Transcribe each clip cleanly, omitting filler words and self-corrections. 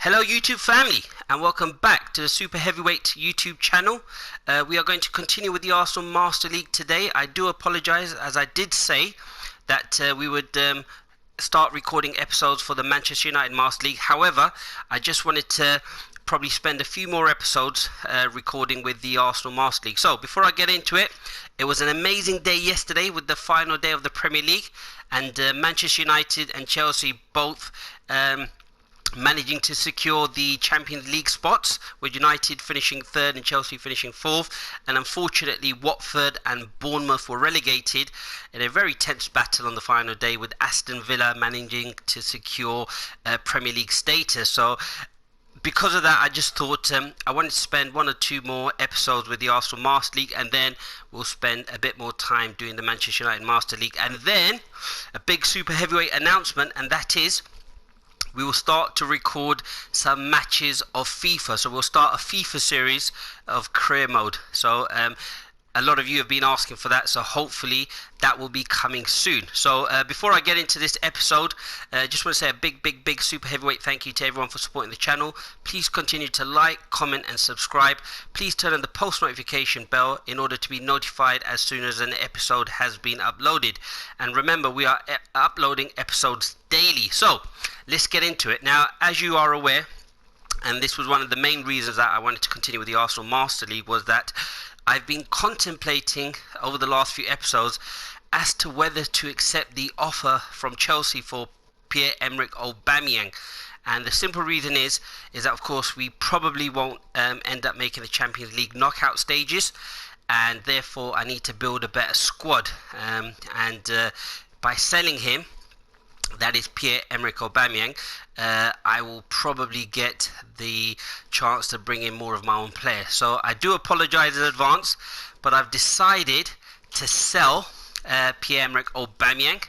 Hello YouTube family, and welcome back to the Super Heavyweight YouTube channel. We are going to continue with the Arsenal Master League today. I do apologise, as I did say that we would start recording episodes for the Manchester United Master League. However, I just wanted to probably spend a few more episodes recording with the Arsenal Master League. So before I get into it, it was an amazing day yesterday with the final day of the Premier League, and Manchester United and Chelsea both managing to secure the Champions League spots, with United finishing third and Chelsea finishing fourth. And unfortunately, Watford and Bournemouth were relegated in a very tense battle on the final day, with Aston Villa managing to secure Premier League status. So because of that, I just thought I wanted to spend one or two more episodes with the Arsenal Master League, and then we'll spend a bit more time doing the Manchester United Master League. And then a big super heavyweight announcement, and that is we will start to record some matches of FIFA. So we'll start a FIFA series of career mode. So a lot of you have been asking for that, so hopefully that will be coming soon. So before I get into this episode, just want to say a big super heavyweight thank you to everyone for supporting the channel. Please continue to like, comment and subscribe. Please turn on the post notification bell in order to be notified as soon as an episode has been uploaded. And remember, we are uploading episodes daily. So let's get into it. Now, as you are aware, and this was one of the main reasons that I wanted to continue with the Arsenal Master League, was that I've been contemplating over the last few episodes as to whether to accept the offer from Chelsea for Pierre-Emerick Aubameyang. And the simple reason is that of course we probably won't end up making the Champions League knockout stages, and therefore I need to build a better squad. By selling him, that is Pierre-Emerick Aubameyang, I will probably get the chance to bring in more of my own players. So I do apologise in advance, but I've decided to sell Pierre-Emerick Aubameyang,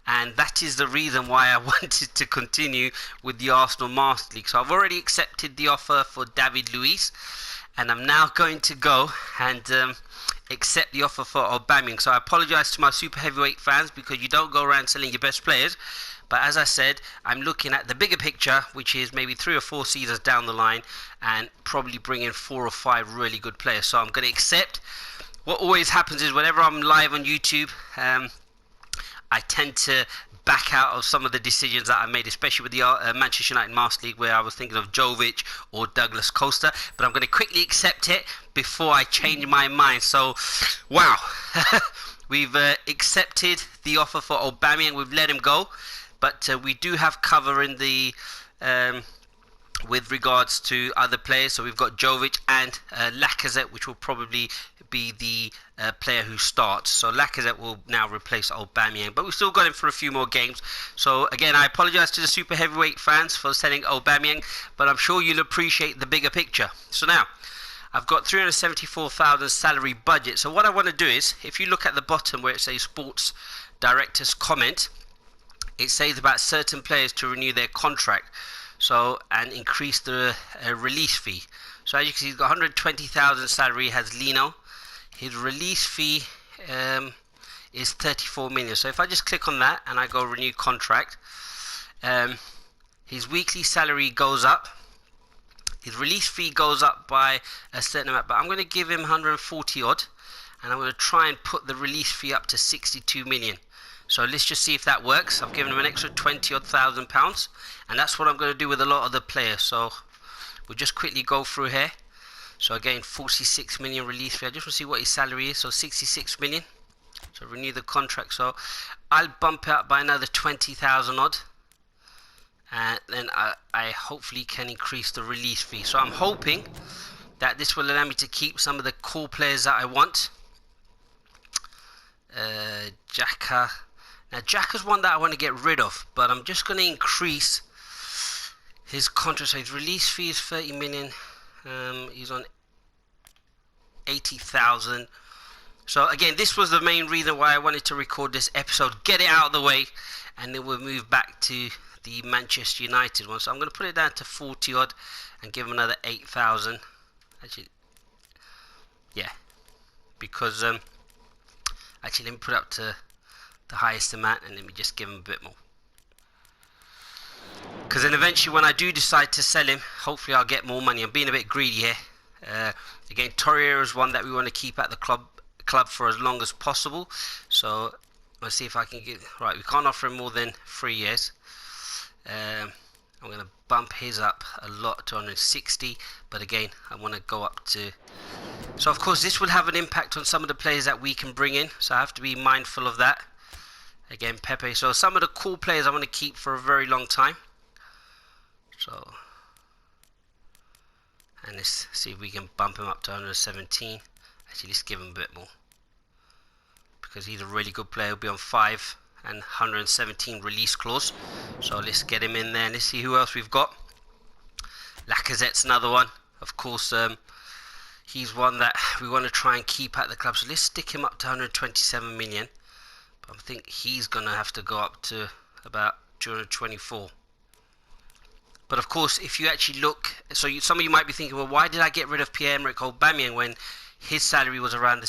and that is the reason why I wanted to continue with the Arsenal Master League. So I've already accepted the offer for David Luiz, and I'm now going to go and accept the offer for Aubameyang. So I apologise to my super heavyweight fans, because you don't go around selling your best players. But as I said, I'm looking at the bigger picture, which is maybe 3 or 4 seasons down the line, and probably bring in 4 or 5 really good players. So I'm going to accept. What always happens is whenever I'm live on YouTube, I tend to back out of some of the decisions that I made, especially with the Manchester United Master League, where I was thinking of Jovic or Douglas Costa. But I'm going to quickly accept it before I change my mind. So, wow. We've accepted the offer for Aubameyang. We've let him go. But we do have cover in the with regards to other players. So we've got Jovic and Lacazette, which will probably be the player who starts. So Lacazette will now replace Aubameyang, but we've still got him for a few more games. So again, I apologise to the super heavyweight fans for selling Aubameyang, but I'm sure you'll appreciate the bigger picture. So now, I've got 374,000 salary budget. So what I want to do is, if you look at the bottom where it says Sports Director's Comment, it says about certain players to renew their contract, so and increase the release fee. So as you can see, he's got 120,000 salary, has Lino. His release fee is 34 million. So if I just click on that and I go renew contract, his weekly salary goes up. His release fee goes up by a certain amount, but I'm going to give him 140 odd, and I'm going to try and put the release fee up to 62 million. So let's just see if that works. I've given him an extra 20 odd thousand pounds, and that's what I'm going to do with a lot of the players. So we'll just quickly go through here. So again, 46 million release fee. I just want to see what his salary is. So 66 million. So renew the contract. So I'll bump it up by another 20,000 odd, and then I hopefully can increase the release fee. So I'm hoping that this will allow me to keep some of the core players that I want. Xhaka. Now Xhaka's one that I want to get rid of, but I'm just going to increase his contract. So his release fee is 30 million. He's on 80,000. So again, this was the main reason why I wanted to record this episode. Get it out of the way, and then we'll move back to the Manchester United one. So I'm going to put it down to 40 odd and give him another 8,000. Actually, yeah, because actually let me put it up to the highest amount, and let me just give him a bit more. Because then eventually when I do decide to sell him, hopefully I'll get more money. I'm being a bit greedy here. Again, Torreira is one that we want to keep at the club for as long as possible. So let's see if I can get... Right, we can't offer him more than 3 years. I'm going to bump his up a lot to 160. But again, I want to go up to... So of course this will have an impact on some of the players that we can bring in. So I have to be mindful of that. Again, Pepe. So some of the cool players I want to keep for a very long time. So, and let's see if we can bump him up to 117. Actually, let's give him a bit more, because he's a really good player. He'll be on 5 and 117 release clause. So let's get him in there. Let's see who else we've got. Lacazette's another one. Of course, he's one that we want to try and keep at the club. So let's stick him up to 127 million. But I think he's going to have to go up to about 224. But of course, if you actually look, so some of you might be thinking, well, why did I get rid of Pierre-Emerick Aubameyang when his salary was around a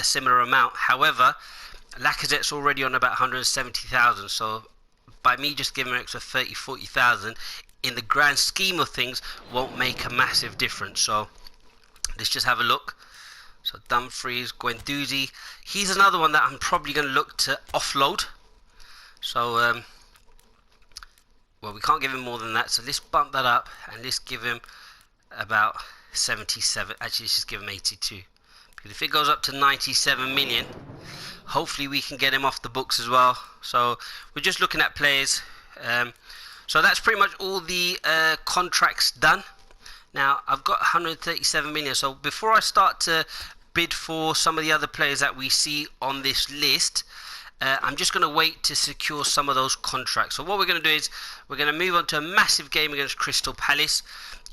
similar amount? However, Lacazette's already on about 170,000. So by me just giving him an extra 30, 40,000, in the grand scheme of things, won't make a massive difference. So let's just have a look. So Dumfries, Guendouzi, he's another one that I'm probably going to look to offload. So well, we can't give him more than that, so let's bump that up and let's give him about 77. Actually, let's just give him 82, because if it goes up to 97 million, hopefully we can get him off the books as well. So we're just looking at players. So that's pretty much all the contracts done. Now I've got 137 million, so before I start to bid for some of the other players that we see on this list, I'm just going to wait to secure some of those contracts. So what we're going to do is we're going to move on to a massive game against Crystal Palace.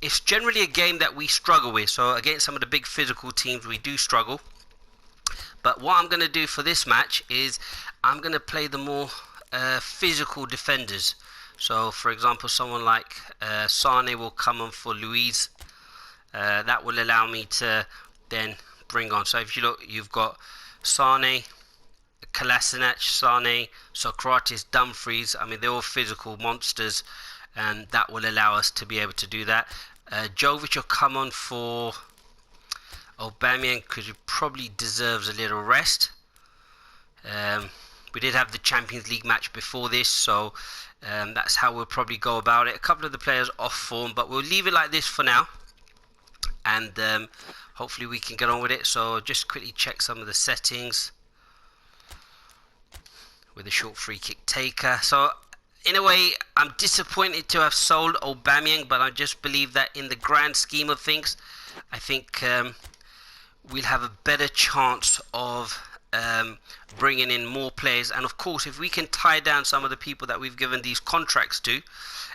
It's generally a game that we struggle with. So against some of the big physical teams, we do struggle. But what I'm going to do for this match is I'm going to play the more physical defenders. So for example, someone like Sane will come on for Luiz. That will allow me to then bring on. So if you look, you've got Sane, Kolasinac, Sane, Socrates, Dumfries. I mean, they're all physical monsters, and that will allow us to be able to do that. Jovic will come on for Aubameyang because he probably deserves a little rest. We did have the Champions League match before this, so that's how we'll probably go about it. A couple of the players off form, but we'll leave it like this for now, and hopefully we can get on with it. So just quickly check some of the settings with a short free kick taker. So in a way, I'm disappointed to have sold Aubameyang, but I just believe that in the grand scheme of things, I think we'll have a better chance of bringing in more players. And of course, if we can tie down some of the people that we've given these contracts to,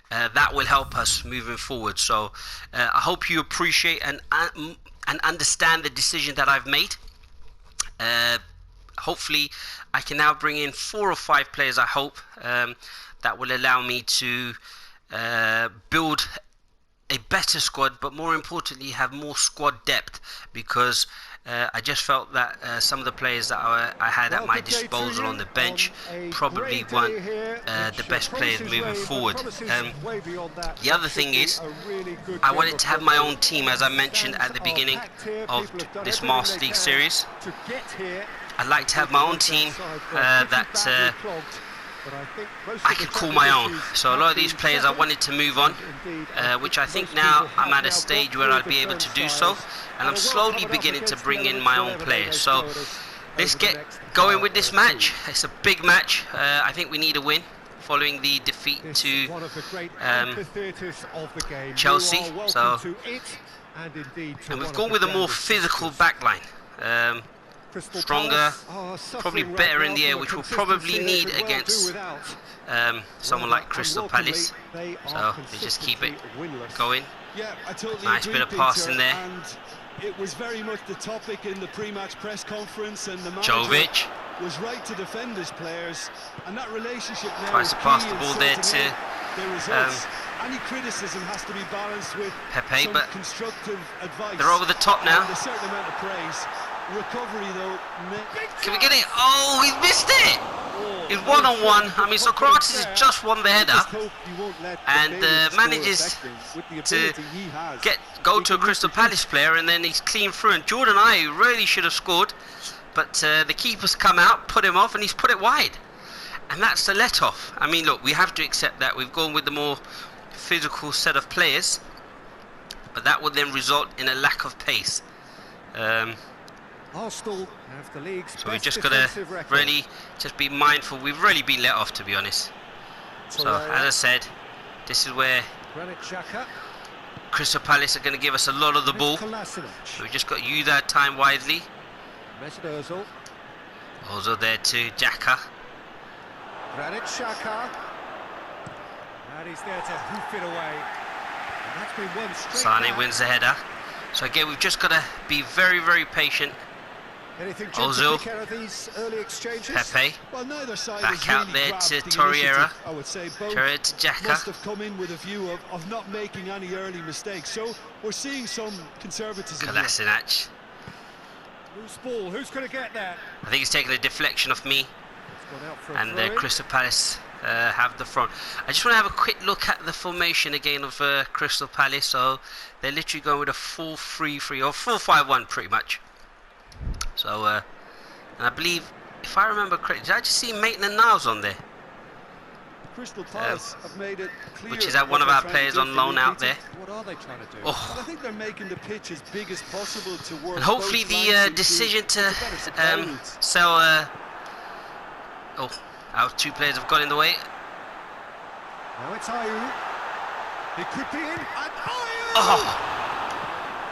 that will help us moving forward. So I hope you appreciate and understand the decision that I've made. Hopefully I can now bring in 4 or 5 players, I hope, that will allow me to build a better squad, but more importantly have more squad depth, because I just felt that some of the players that I had at my disposal on the bench probably weren't the best players moving forward. The other thing is, I wanted to have my own team, as I mentioned at the beginning of this Master League series. I'd like to have my own team that I could call my own. So a lot of these players I wanted to move on, which I think now I'm at a stage where I'll be able to do so, and I'm slowly beginning to bring in my own players. So let's get going with this match. It's a big match. I think we need a win following the defeat to Chelsea. So, and we've gone with a more physical backline. Stronger, probably better in the air, which we'll probably need against someone like Crystal Palace. So they just keep it going. Nice bit of pass in there. It was very much the topic in the pre-match press conference, and the Jovic was right to defend his players, and that relationship now tries to pass the ball there to any criticism has to be balanced with Pepe, some but constructive advice. they're over the top now. And a certain amount of praise. Recovery though. Can we get it? Oh, we missed it! is one-on-one. I mean, Socrates has just won the header and manages to go to a Crystal Palace player, and then he's clean through. And Jordan Ayew really should have scored, but the keeper's come out, put him off, and he's put it wide. And that's the let-off. I mean, look, we have to accept that. We've gone with the more physical set of players, but that would then result in a lack of pace. Arsenal have the league's so we've just got to really just be mindful. We've really been let off, to be honest. So, as I said, this is where Crystal Palace are going to give us a lot of the ball. So we've just got to use our time wisely. Ozil there to Xhaka. Granit Xhaka. And he's there to hoof it away. And that's been one straight. Sane wins the header. So again, we've just got to be very, very patient. Ozil, Pepe, back out there to Torreira, Torreira to Xhaka. Must have come in with a view of not making any early mistakes. So we're seeing some conservatism. Kolasinac. Loose ball, who's going to get that? I think he's taking a deflection off me, and Crystal Palace have the front. I just want to have a quick look at the formation again of Crystal Palace. So they're literally going with a 4-3-3 or 4-5-1 pretty much. So and I believe, if I remember correctly, did I just see Maitland-Niles on there? Crystal Palace have made it clear, which is one of our players on loan out there. What are they trying to do? I think they're making the pitch as big as possible to work. And hopefully the decision to sell. Our two players have got in the way. Now it's Ayew. He could be in. And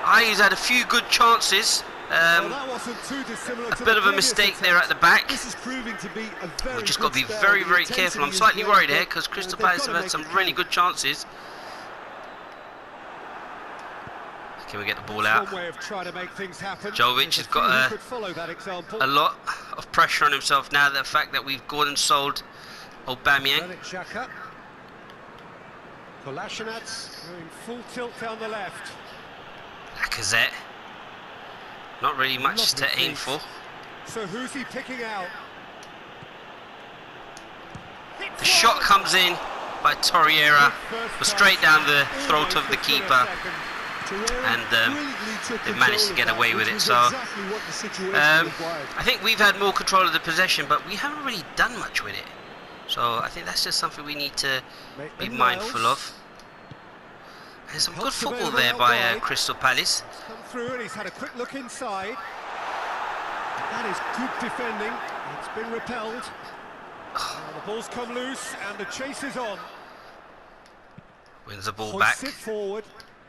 Ayew's had a few good chances. That wasn't too dissimilar to a bit of a mistake there at the back. This is proving to be a very We've just got to be very, very careful. I'm slightly worried here because Crystal Palace have had some really good chances. Can we get the ball out? Jovic has got a lot of pressure on himself now. The fact that we've gone and sold Aubameyang. Kolasinac going full tilt down the left. Lacazette. Not really much to aim for. So who's he picking out? The shot comes in by Torreira, but straight down the throat of the keeper, and they managed to get away with it. So I think we've had more control of the possession, but we haven't really done much with it. So I think that's just something we need to be mindful of. There's some good football there by Crystal Palace. He's come through and he's had a quick look inside. That is good defending. It's been repelled. Now the ball's come loose and the chase is on. Wins the ball back. It forward.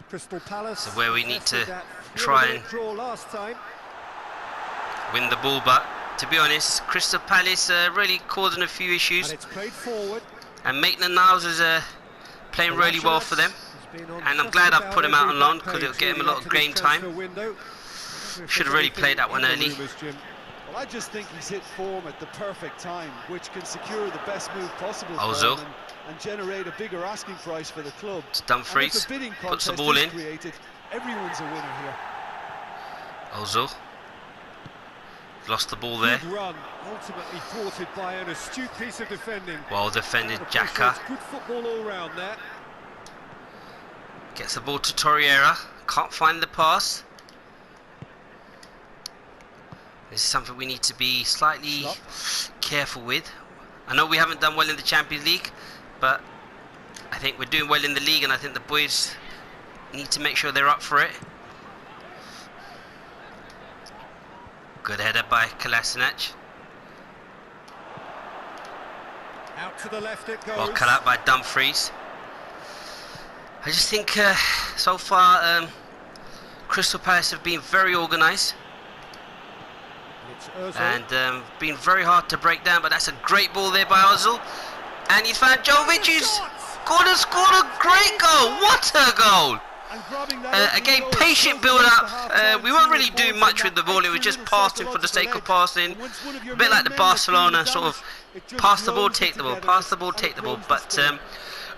Crystal Palace. So where we need to try and draw last time. Win the ball, but to be honest, Crystal Palace really causing a few issues. And it's played forward. And Maitland-Niles is playing really well for them. And I'm glad I've put him out on loan because it'll get him a lot of game time. Should have really played that one early. Well, I just think he's hit form at the perfect time, which can secure the best move possible Ozil. for him and generate a bigger asking price for the club. It's Dumfries, puts the ball in. Created, everyone's a winner here. Ozil. Lost the ball there. Good run, ultimately thwarted by an astute piece of defending. Well defended Xhaka. Good football all round there. Gets the ball to Torreira. Can't find the pass. This is something we need to be slightly careful with. I know we haven't done well in the Champions League, but I think we're doing well in the league, and I think the boys need to make sure they're up for it. Good header by Kolasinac. Out to the left it goes. Well cut out by Dumfries. I just think so far Crystal Palace have been very organised and been very hard to break down, but that's a great ball there by Ozil, and he's found Jovic, who's scored a great goal. What a goal! Again, patient build up. We weren't really doing much with the ball, it was just passing for the sake of passing, a bit like the Barcelona sort of pass the ball, take the ball, pass the ball, take the ball, but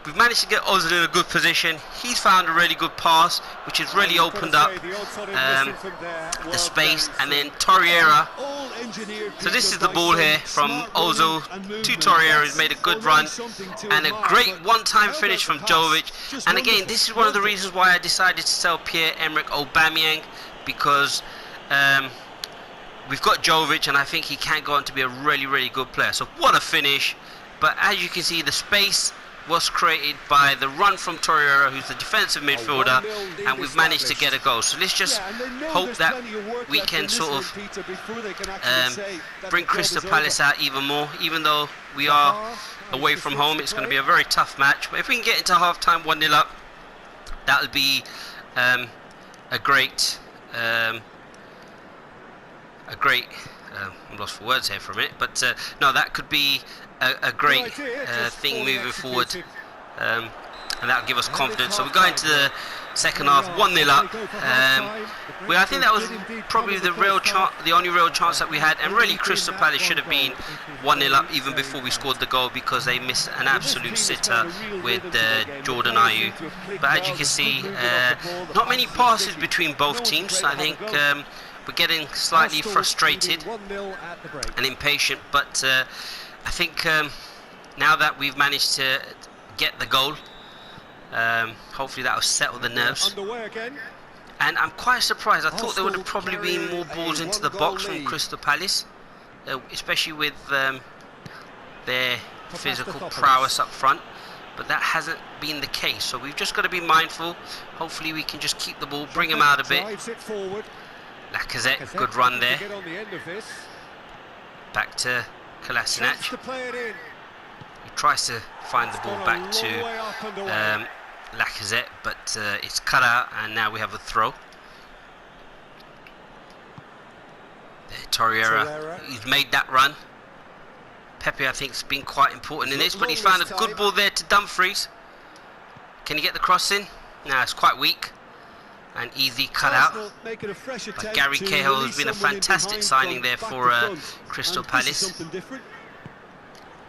we've managed to get Ozil in a good position. He's found a really good pass, which has really opened up the space, and then Torreira. So this is the ball here from Ozil to Torreira, who's made a good run, and a great one-time finish from Jovic. And again, this is one of the reasons why I decided to sell Pierre-Emerick Aubameyang, because we've got Jovic, and I think he can go on to be a really, really good player. So what a finish. But as you can see, the space was created by the run from Torreira, who's the defensive midfielder, and we've managed to get a goal. So let's just hope that we can sort of bring Crystal Palace out even more. Even though we are away from home, it's going to be a very tough match. But if we can get into half-time 1-0 up, that would be a great I'm lost for words here for a minute, but no, that could be a great thing moving forward, and that will give us confidence. So we go into the second half 1-0 up. I think that was probably the only real chance that we had, and really Crystal Palace should have been 1-0 up even before we scored the goal, because they missed an absolute sitter with Jordan Ayew. But as you can see, not many passes between both teams. I think we're getting slightly frustrated and impatient, but I think now that we've managed to get the goal, hopefully that will settle the nerves. And I'm quite surprised. I thought there would have probably been more balls into the box from Crystal Palace, especially with their physical prowess up front, but that hasn't been the case. So we've just got to be mindful. Hopefully we can just keep the ball, bring them out a bit. Lacazette, good run there. Back to Kolasinac. He tries to find the ball back to Lacazette, but it's cut out, and now we have a throw. There, Torreira, he's made that run. Pepe, I think, has been quite important in this, but he's found a good ball there to Dumfries. Can he get the cross in? No, it's quite weak and easy cut out. But Gary Cahill has been a fantastic signing there for Crystal Palace.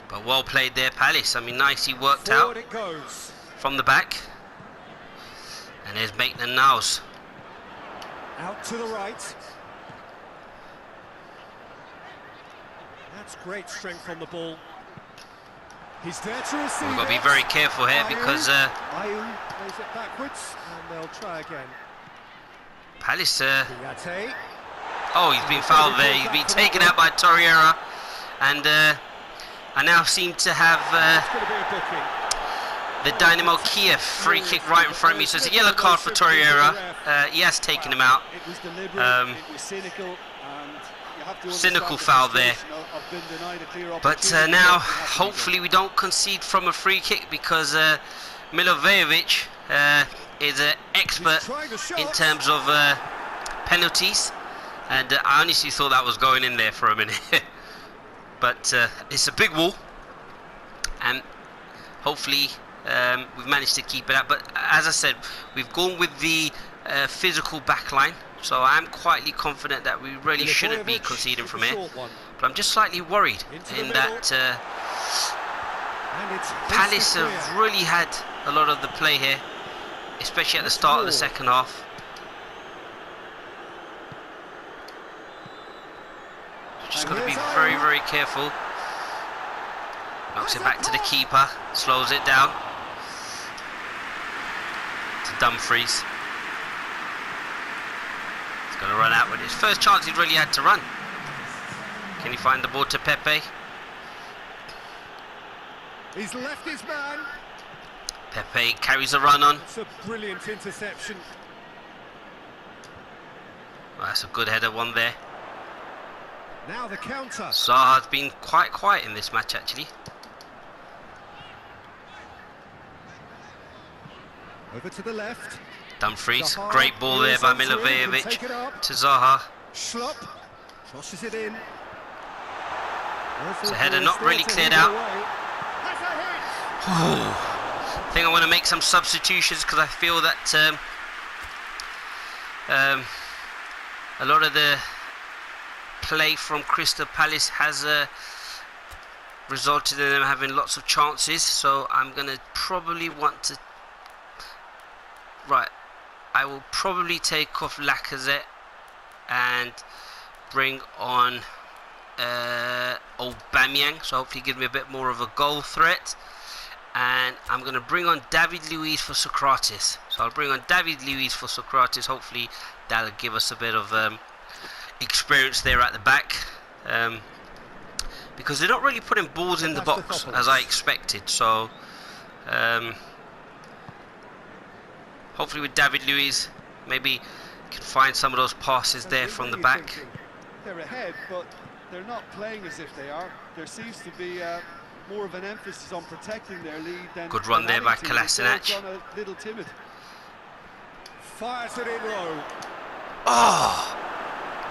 But well played there, Palace. I mean, nicely worked out from the back. And there's Maitland-Niles. Out to the right. That's great strength on the ball. He's there to receive. We've got to be very careful here because Ayew plays it backwards, and they'll try again. Palace. Oh, he's been fouled there. He's been taken out by Torreira, and I now seem to have the Dynamo Kiev free kick right in front of me. So it's a yellow card for Torreira. He has taken him out. Cynical foul there. But now, hopefully, we don't concede from a free kick, because Milivojevic is an expert in terms of penalties, and I honestly thought that was going in there for a minute. But it's a big wall, and hopefully we've managed to keep it out. But as I said, we've gone with the physical backline, so I'm quietly confident that we really shouldn't be conceding from here. But I'm just slightly worried in that Palace have really had a lot of the play here, especially at the start of the second half. Just got to be very, very careful. Knocks it back to the keeper, slows it down to Dumfries. He's going to run out with his first chance he's really had to run. Can he find the ball to Pepe? He's left his man. Pepe carries a run on. It's a brilliant interception. Well, that's a good header, one there. Now the counter. Zaha's been quite quiet in this match, actually. Over to the left. Dumfries, great ball there by Milivojevic to Zaha. Schlupp crosses it in. It's a header not really cleared out. I think I want to make some substitutions, because I feel that a lot of the play from Crystal Palace has resulted in them having lots of chances. So I'm going to probably want to... Right, I will probably take off Lacazette and bring on Aubameyang, so hopefully give me a bit more of a goal threat. And I'm going to bring on David Luiz for Socrates. So I'll bring on David Luiz for Socrates. Hopefully that'll give us a bit of experience there at the back, because they're not really putting balls in the box as I expected. So hopefully with David Luiz, maybe can find some of those passes there from the back. They're ahead, but they're not playing as if they are. There seems to be more of an emphasis on protecting their lead than... Good run there by Kolasinac. A little timid. Fires it in low. Oh!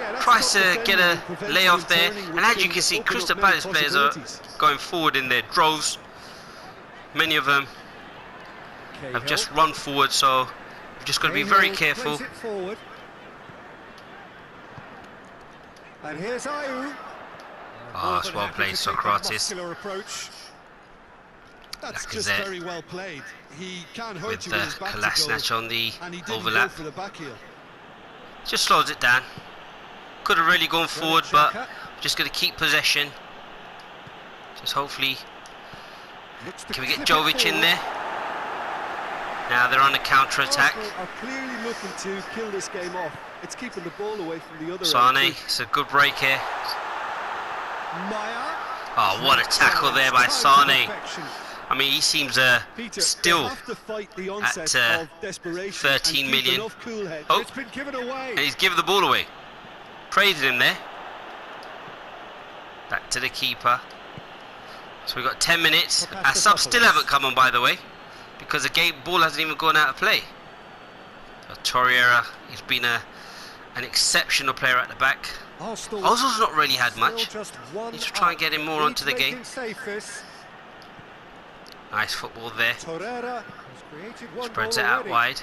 Yeah, Tries to get a layoff there, and as you can see, Crystal Palace players are going forward in their droves. Many of them have just run forward, so we've just got to be very careful. And here's Ayew. Oh, it's well played, Socrates. That's just very well played. He can hurt With you with his back Kolasinac to goal, on the and he didn't overlap. go for the back heel. Just slows it down. Could have really gone forward, but just going to keep possession. Just hopefully... Can we get Jovic in there? Now they're on a counter-attack. Arsenal are clearly looking to kill this game off. It's keeping the ball away from the other Sane, end. it's a good break here. Maya. Oh, what a tackle there by Sane. I mean, he seems still at 13 million. Oh, and he's given the ball away. Praising him there. Back to the keeper. So we've got 10 minutes. Our subs still haven't come on, by the way, because the ball hasn't even gone out of play. Torreira, he's been an exceptional player at the back. Ozil's not really had much. Need to try and get him more onto the game. Nice football there. Spreads it out wide.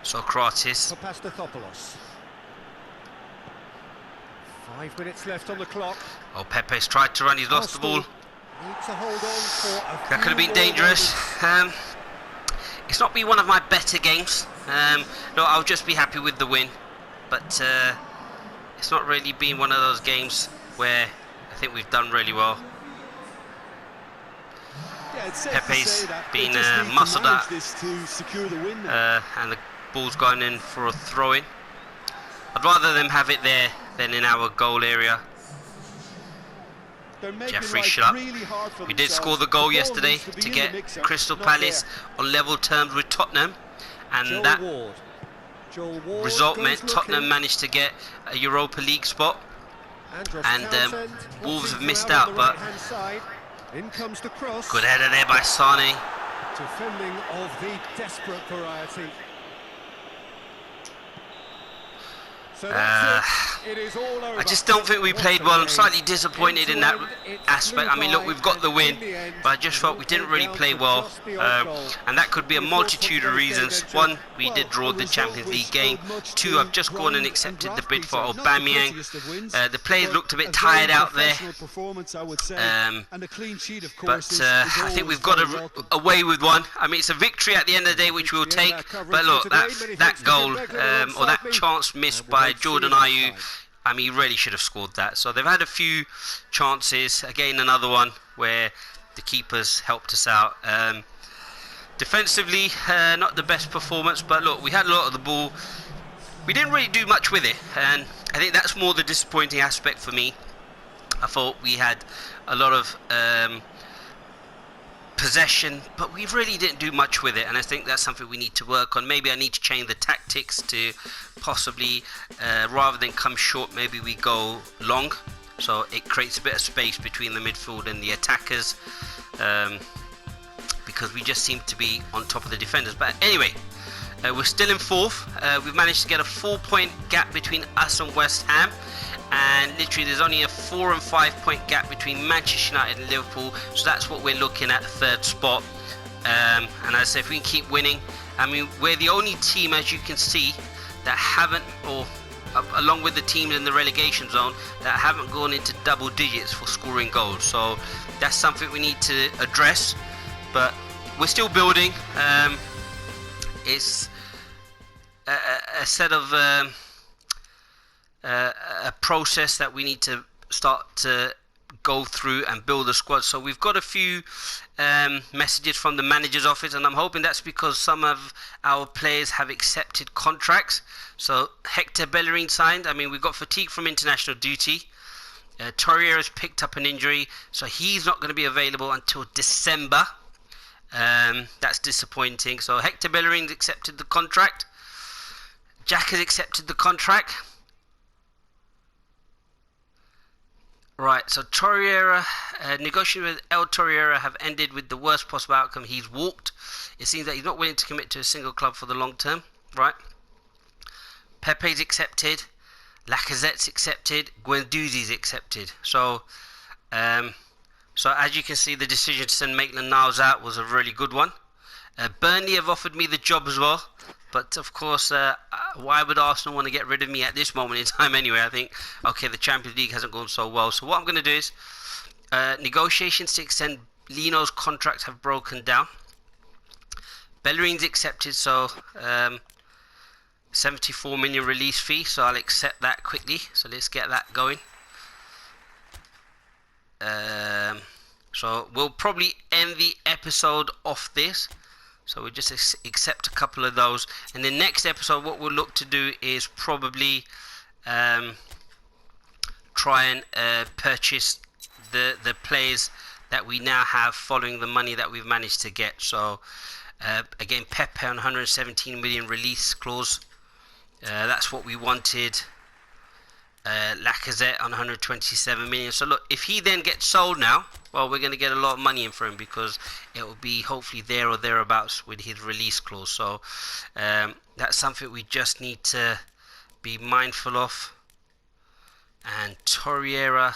Socrates. 5 minutes left on the clock. Oh, Pepe's tried to run, he's lost the ball. Needs to hold on for That could have been dangerous. It's not been one of my better games. No, I'll just be happy with the win. But it's not really been one of those games where I think we've done really well. Pepe's been muscled up, and the ball's gone in for a throw-in. I'd rather them have it there than in our goal area. Jeffrey, shut up. We did score the goal yesterday to get Crystal Palace on level terms with Tottenham, and that result meant Tottenham managed to get a Europa League spot, and Wolves have missed out. But good header there by Sane. Defending of the desperate variety. I just don't think we played well. I'm slightly disappointed in that aspect. I mean, look, we've got the win, but I just felt we didn't really play well, and that could be a multitude of reasons. One, we did draw the Champions League game. Two, I've just gone and accepted the bid for Aubameyang. The players looked a bit tired out there, but I think we've got away with one. I mean, it's a victory at the end of the day, which we'll take, but look, that goal, or that chance missed by Jordan Ayew, I mean, he really should have scored that. So they've had a few chances. Again, another one where the keepers helped us out. Defensively, not the best performance, but look, we had a lot of the ball. We didn't really do much with it, and I think that's more the disappointing aspect for me. I thought we had a lot of possession, but we really didn't do much with it, and I think that's something we need to work on. Maybe I need to change the tactics to possibly, rather than come short, maybe we go long, so it creates a bit of space between the midfield and the attackers, because we just seem to be on top of the defenders. But anyway, we're still in fourth. We've managed to get a 4-point gap between us and West Ham, and literally there's only a 4 and 5 point gap between Manchester United and Liverpool, so that's what we're looking at, third spot. And as I say, if we can keep winning, I mean, we're the only team, as you can see, that haven't, or along with the teams in the relegation zone that haven't gone into double digits for scoring goals. So that's something we need to address. But we're still building. It's a set of a process that we need to start to go through and build a squad. So we've got a few messages from the manager's office, and I'm hoping that's because some of our players have accepted contracts. So Hector Bellerin signed. I mean, we've got fatigue from international duty. Torreira's picked up an injury, so he's not going to be available until December. That's disappointing. So Hector Bellerin's accepted the contract. Jack has accepted the contract. Right, so Torreira, negotiations with El Torreira have ended with the worst possible outcome. He's walked. It seems that he's not willing to commit to a single club for the long term. Right. Pepe's accepted. Lacazette's accepted. Guendouzi's accepted. So as you can see, the decision to send Maitland-Niles out was a really good one. Burnley have offered me the job as well. But of course, why would Arsenal want to get rid of me at this moment in time anyway? I think, okay, the Champions League hasn't gone so well. So what I'm going to do is, negotiations to extend Lino's contract have broken down. Bellerin's accepted, so 74 million release fee. So I'll accept that quickly. So let's get that going. So we'll probably end the episode off this. So we'll just accept a couple of those. And the next episode, what we'll look to do is probably try and purchase the players that we now have following the money that we've managed to get. So again, Pepe on 117 million release clause. That's what we wanted. Lacazette on 127 million. So look, if he then gets sold now, well, we're going to get a lot of money in for him because it will be hopefully there or thereabouts with his release clause. So that's something we just need to be mindful of. And Torreira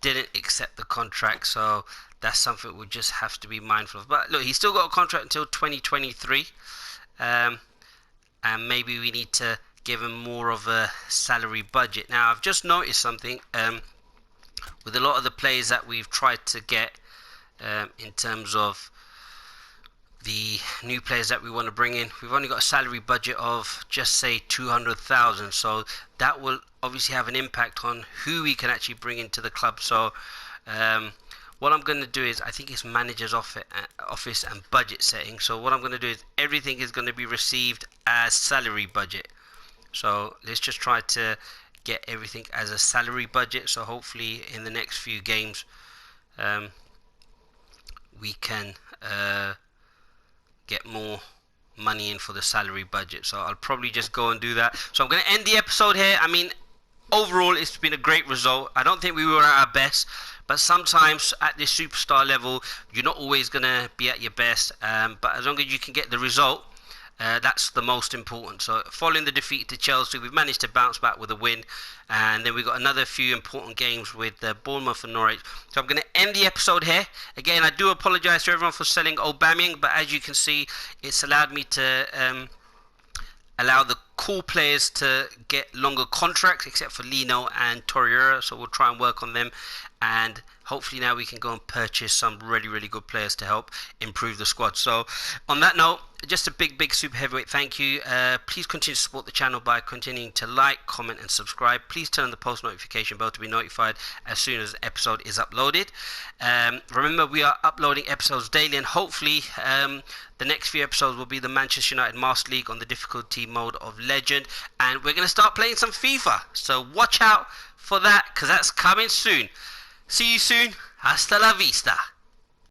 didn't accept the contract, so that's something we just have to be mindful of. But look, he's still got a contract until 2023, and maybe we need to give him more of a salary budget. Now, I've just noticed something with a lot of the players that we've tried to get in terms of the new players that we want to bring in. We've only got a salary budget of just say 200,000, so that will obviously have an impact on who we can actually bring into the club. So what I'm going to do is, I think it's manager's office and budget setting. So what I'm going to do is everything is going to be received as salary budget. So let's just try to get everything as a salary budget. So hopefully in the next few games we can get more money in for the salary budget. So I'll probably just go and do that. So I'm going to end the episode here. I mean, overall it's been a great result. I don't think we were at our best, but sometimes at this superstar level you're not always going to be at your best, but as long as you can get the result, that's the most important. So following the defeat to Chelsea, we've managed to bounce back with a win, and then we've got another few important games with Bournemouth and Norwich. So I'm going to end the episode here. Again, I do apologise to everyone for selling Aubameyang, but as you can see, it's allowed me to allow the cool players to get longer contracts, except for Lino and Torreira. So we'll try and work on them, and hopefully now we can go and purchase some really good players to help improve the squad. So on that note, just a big super heavyweight thank you. Please continue to support the channel by continuing to like, comment and subscribe. Please turn on the post notification bell to be notified as soon as the episode is uploaded. Remember, we are uploading episodes daily, and hopefully the next few episodes will be the Manchester United Master League on the difficulty mode of Legend, and we're going to start playing some FIFA. So watch out for that, because that's coming soon. See you soon. Hasta la vista.